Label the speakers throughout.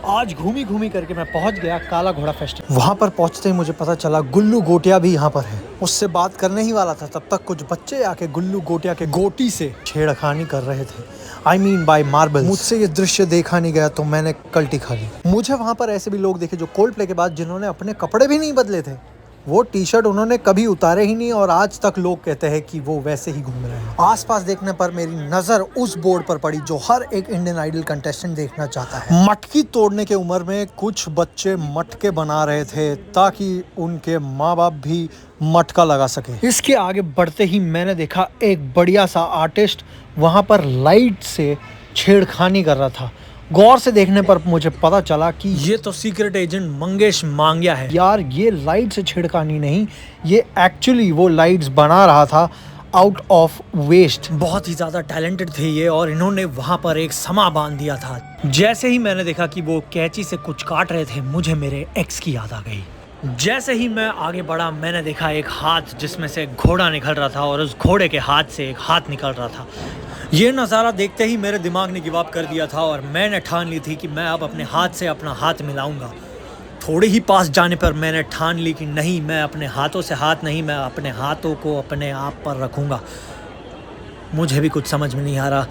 Speaker 1: आज घूमी घूमी करके मैं पहुंच गया काला घोड़ा फेस्टिवल। वहां पर पहुंचते ही मुझे पता चला गुल्लू गोटिया भी यहाँ पर है। उससे बात करने ही वाला था, तब तक कुछ बच्चे आके गुल्लू गोटिया के गोटी से छेड़खानी कर रहे थे। I mean by marbles। मुझसे ये दृश्य देखा नहीं गया तो मैंने कल्टी खा ली। मुझे वहाँ पर ऐसे भी लोग देखे जो कोल्ड प्ले के बाद जिन्होंने अपने कपड़े भी नहीं बदले थे। वो टी शर्ट उन्होंने कभी उतारे ही नहीं और आज तक लोग कहते हैं कि वो वैसे ही घूम रहे हैं। आसपास देखने पर मेरी नज़र उस बोर्ड पर पड़ी जो हर एक इंडियन आइडल कंटेस्टेंट देखना चाहता है। मटकी तोड़ने के उम्र में कुछ बच्चे मटके बना रहे थे ताकि उनके माँ बाप भी मटका लगा सके। इसके आगे बढ़ते ही मैंने देखा एक बढ़िया सा आर्टिस्ट वहाँ पर लाइट से छेड़खानी कर रहा था। गौर से देखने पर मुझे पता चला कि ये तो सीक्रेट एजेंट मंगेश मांगिया है। यार ये लाइट से छेड़खानी नहीं, ये एक्चुअली वो लाइट्स बना रहा था आउट ऑफ वेस्ट। बहुत ही ज़्यादा टैलेंटेड थे ये और इन्होंने वहाँ पर एक समा बांध दिया था। जैसे ही मैंने देखा कि वो कैंची से कुछ काट रहे थे, मुझे मेरे एक्स की याद आ गई। जैसे ही मैं आगे बढ़ा मैंने देखा एक हाथ जिसमें से घोड़ा निकल रहा था और उस घोड़े के हाथ से एक हाथ निकल रहा था। ये नज़ारा देखते ही मेरे दिमाग ने गिव अप कर दिया था और मैंने ठान ली थी कि मैं अब अपने हाथ से अपना हाथ मिलाऊंगा। थोड़े ही पास जाने पर मैंने ठान ली कि नहीं, मैं अपने हाथों से हाथ नहीं, मैं अपने हाथों को अपने आप पर रखूंगा। मुझे भी कुछ समझ में नहीं आ रहा,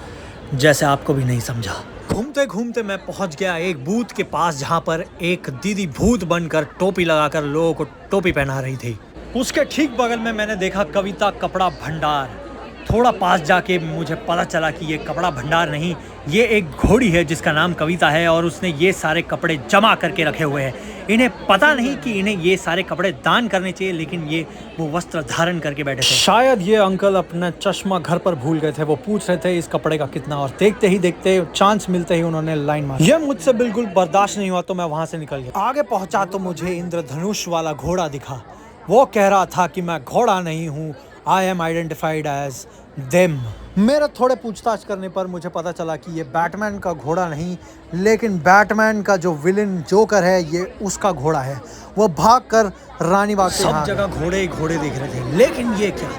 Speaker 1: जैसे आपको भी नहीं समझा। घूमते घूमते मैं पहुंच गया एक बूथ के पास जहां पर एक दीदी भूत बनकर टोपी लगाकर लोगों को टोपी पहना रही थी। उसके ठीक बगल में मैंने देखा कविता कपड़ा भंडार। थोड़ा पास जाके मुझे पता चला कि ये कपड़ा भंडार नहीं, ये एक घोड़ी है जिसका नाम कविता है और उसने ये सारे कपड़े जमा करके रखे हुए हैं। इन्हें पता नहीं कि इन्हें ये सारे कपड़े दान करने चाहिए, लेकिन ये वो वस्त्र धारण करके बैठे थे। शायद ये अंकल अपना चश्मा घर पर भूल गए थे। वो पूछ रहे थे इस कपड़े का कितना, और देखते ही देखते चांस मिलते ही उन्होंने लाइन मारी। ये मुझसे बिल्कुल बर्दाश्त नहीं हुआ तो मैं वहां से निकल गया। आगे पहुंचा तो मुझे इंद्रधनुष वाला घोड़ा दिखा। वो कह रहा था कि मैं घोड़ा नहीं हूँ, I am identified as them. मेरा थोड़े पूछताछ करने पर मुझे पता चला कि ये बैटमैन का घोड़ा नहीं, लेकिन बैटमैन का जो विलेन जोकर है ये उसका घोड़ा है। वो भागकर रानी बाग सब जगह घोड़े ही घोड़े दिख रहे थे, लेकिन ये क्या,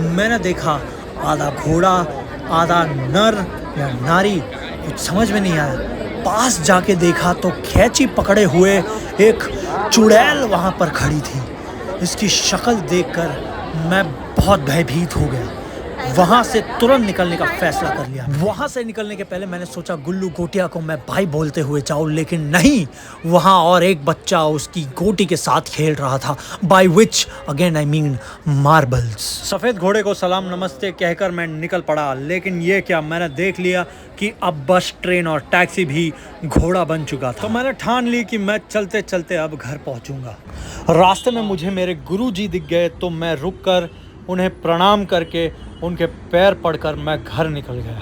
Speaker 1: मैंने देखा आधा घोड़ा आधा नर या नारी, कुछ समझ में नहीं आया। पास जाके देखा तो कैंची पकड़े हुए एक चुड़ैल वहाँ पर खड़ी थी। इसकी शक्ल देखकर मैं बहुत भयभीत हो गया। वहां से तुरंत निकलने का फैसला कर लिया। वहां से निकलने के पहले मैंने सोचा गुल्लू गोटिया को मैं भाई बोलते हुए जाऊं, लेकिन नहीं, वहां और एक बच्चा उसकी गोटी के साथ खेल रहा था, by which again I mean marbles. सफेद घोड़े को सलाम नमस्ते कहकर मैं निकल पड़ा, लेकिन ये क्या, मैंने देख लिया कि अब बस, ट्रेन और टैक्सी भी घोड़ा बन चुका था। तो मैंने ठान ली कि मैं चलते चलते अब घर पहुंचूंगा। रास्ते में मुझे मेरे गुरुजी दिख गए तो मैं रुककर उन्हें प्रणाम करके उनके पैर पड़कर मैं घर निकल गया।